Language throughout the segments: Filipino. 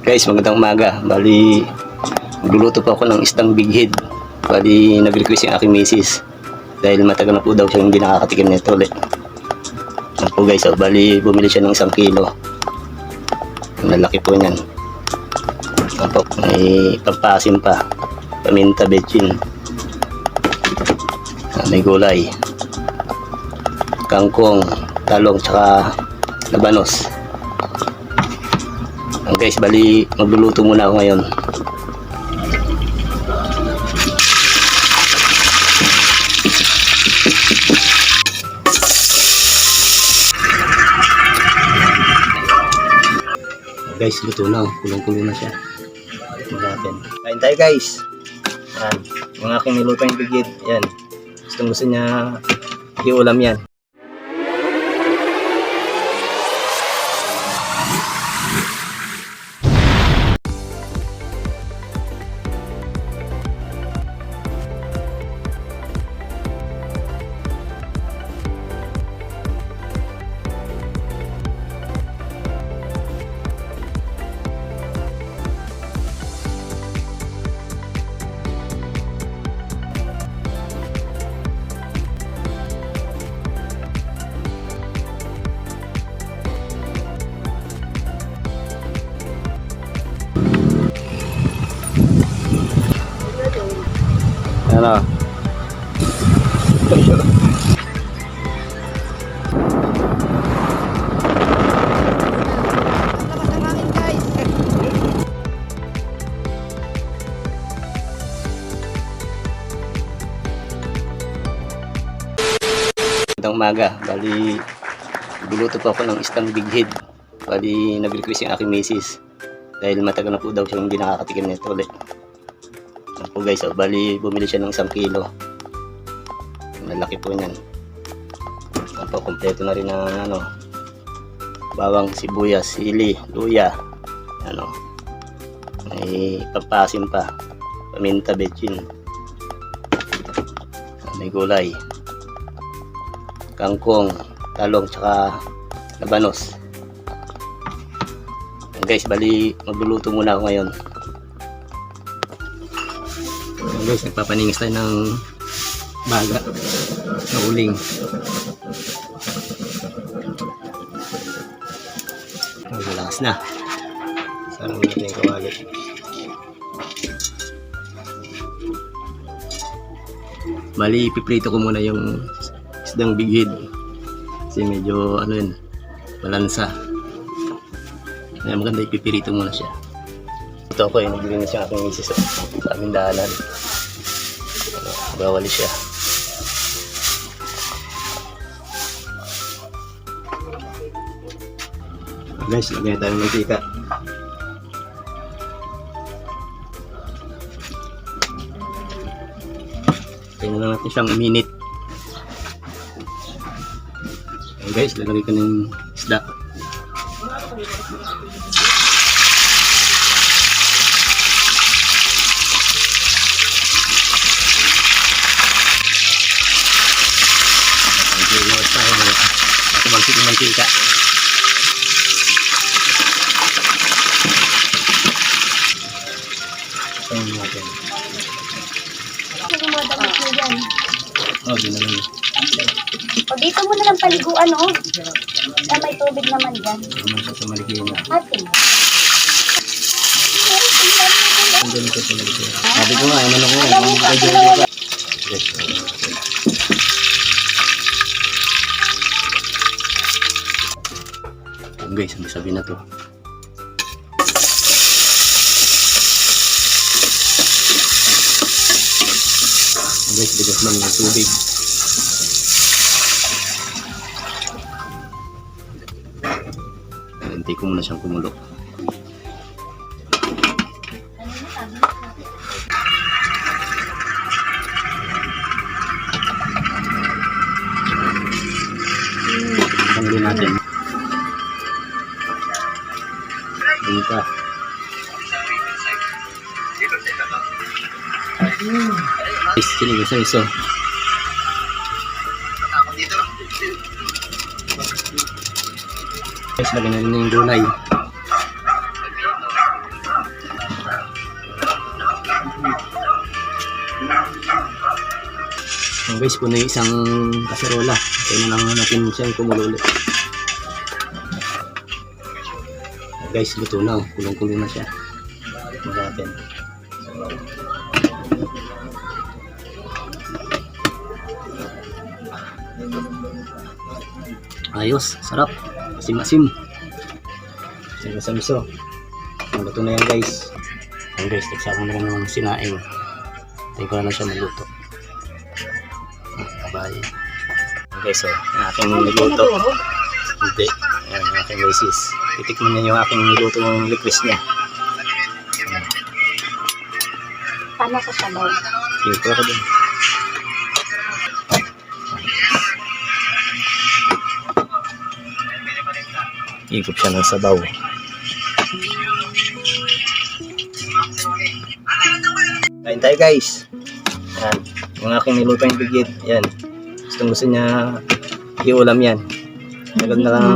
Guys, magandang umaga. Bali, magluluto po ako ng isdang big head. Bali, nag-request yung aking misis. Dahil matagal na po daw siya hindi nakakatikim nito ulit. Yan po guys, bali, bumili siya ng 1 kilo. Ang lalaki po niyan. Yan po, may pampasim pa. Paminta, betchin. May gulay. Kangkong, talong, tsaka labanos. Guys, bali magluluto muna ako ngayon. Guys, luto na. Kulong-kulong na siya. Natin. Kain tayo guys. Yan. Yung aking nilutong bigid. Yan. Gusto niya iulam yan. Ano? Magandang umaga. Bali, buluto po ako ng isdang big head. Bali, nag-request yung aking misis. Dahil matagal na po daw siya hindi nakakatikim nito ulit. Yan po guys, bali bumili siya ng 1 kilo. Ang lalaki po niyan. Yan po, kompleto na rin ng bawang, sibuyas, sili, luya. May pampasim pa. Paminta, betchin. May gulay. Kangkong, talong, tsaka labanos. Yan guys, bali magluluto muna ako ngayon. Guys, nagpapaningis tayo ng baga na uling. Malakas na. Sarang natin yung kawali. Bali, ipiprito ko muna yung isdang big head. Kasi medyo balansa. Kaya maganda ipipirito muna siya. Ito ako nagbili na siya aking misis sa aming daanan. Bawali siya. Guys, lagyan na tayo ng mantika. Tingnan na natin siyang minute. Okay guys, lalagay ko ng isda. Mantika. Ayan natin. Oh, ginawa niya. O dito mo na lang paliguan, oh. Na may tubig naman dyan. Naman siya sa maligyan niya. Atin. Ang galing ko sa maligyan. Sabi ko nga, ako. Yes. Guys, sabi na to. Guys, bigas lang ng tubig. Hintay ko muna siyang kumulo. Tanggalin natin. Dito. Sini guys, iso. Guys, lagyan na rin yung gulay. Guys, puno yung isang kaserola. Kaya na lang natin siyang kumulo ulit. Guys, luto na. Kulong-kulong na siya. Magatin. Ayos, sarap. Asim-asim. Asim-asim. Luto na yan guys. Ayan guys, nagsama na lang ng sinaing. Tayo ko na siya magluto. Bye. Guys, so, yung aking niluto. Hindi. Ayan, yung aking misis. Titikman niya yung aking niluto ng request niya. Paano sa sabaw? Sige po ako din. Ikot siya ng sabaw. Kain tayo guys. Yan. Yung aking nilutong bigit. Yan. Gusto niya iulam yan. Tagal na lang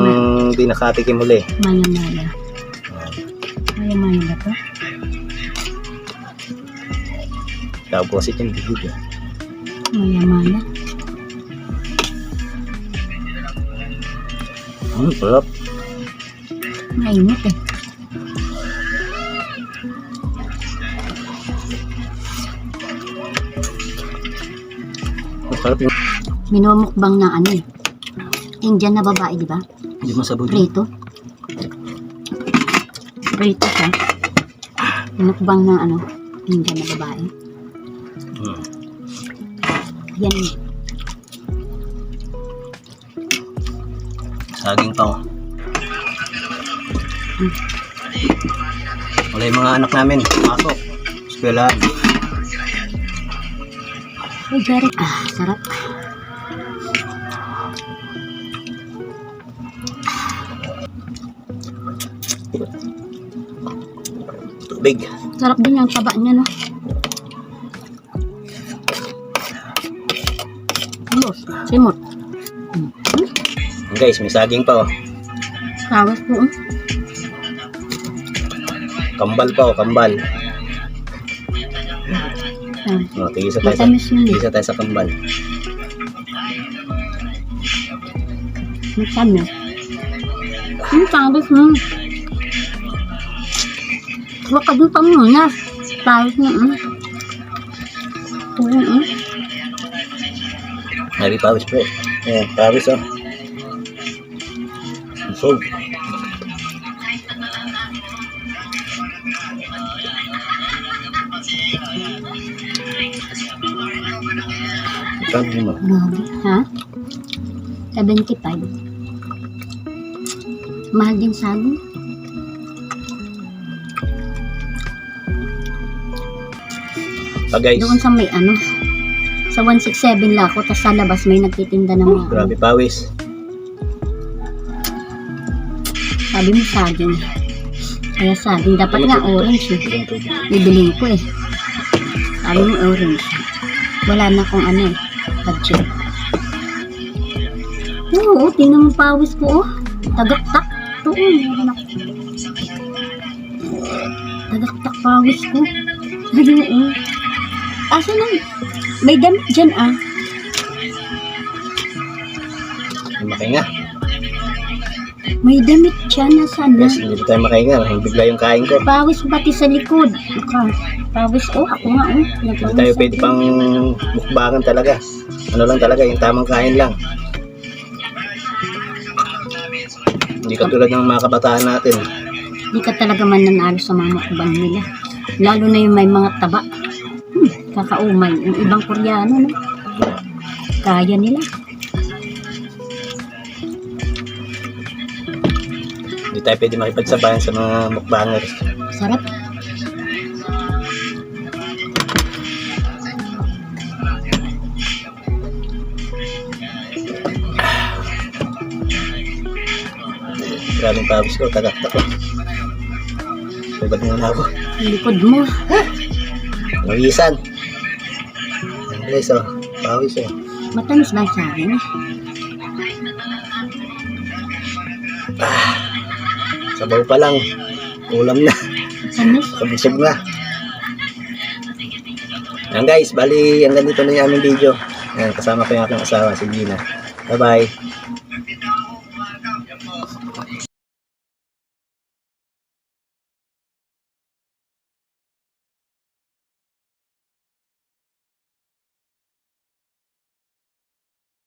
di nakatikim uli. Maya-maya. Maya-maya ba to? Tapos ito yung bigit. Maya-maya. Sarap. Mainit eh. Sarap yung Minumukbang na ano eh. Indian na babae, di ba? hindi mo sabog. Prito. Prito siya. Minukbang na ano. Indian na babae. Yan. Saging pa oh. Wala yung mga anak namin. Pasok. Eskwelahan. Ay, Jerry. Sarap. Tubig. Sarap din yung taba niya, no? Simot. Guys, may saging pa oh. Tawas po. Kambal pa oh, kambal. Oh, tigisa tayo Matamis yun eh. sa kambal. Matamis. Tawas mo. Huwag ka doon pa muna. Tawas mo. Hari pawis po. Ayan, pawis oh. So, sabi mo. Grabe. Ha? 75. Mahal din saging. Guys, Doon sa may ano. Sa 167 Lako, tapos sa labas may nagtitinda ng mga grabe pawis. sabi mo saging. Kaya saging. Dapat nga orange eh. Bibiling ko eh. Sabi mo orange. Wala na kung ano eh. Budget. Oo, tingnan mo pawis ko oh. Tagaktak. Doon. Tagaktak pawis ko. Oo. Asa na? May damit dyan ah. Makahinga. May damit dyan. Nasaan na? Guys, hindi tayo makahinga. Bigla yung kain ko. Pawis pati sa likod. Pawis oh. Ako nga oh. Hindi tayo pwede pang mukbangan talaga. Ano lang talaga, yung tamang kain lang. Hindi katulad ng mga kabataan natin. Hindi ka talaga mananalo sa mga mukbang nila. Lalo na yung may mga taba. Kakaumay. Yung ibang Koreano, no? Kaya nila. Hindi tayo pwede makipagsabayan sa mga mukbangers. Sarap. Maraming pawis ko, tagaktak ko. Sabad nga ako. Ang likod mo. Nawisan. Guys, oh. Pawis oh. Matamis ba sa akin? Sabaw pa lang. Ulam na. Tamis. Sabusog na. Yan guys, bali hanggang dito na yung aming video. Yan, kasama ko yung aking asawa, si Gina. Bye-bye.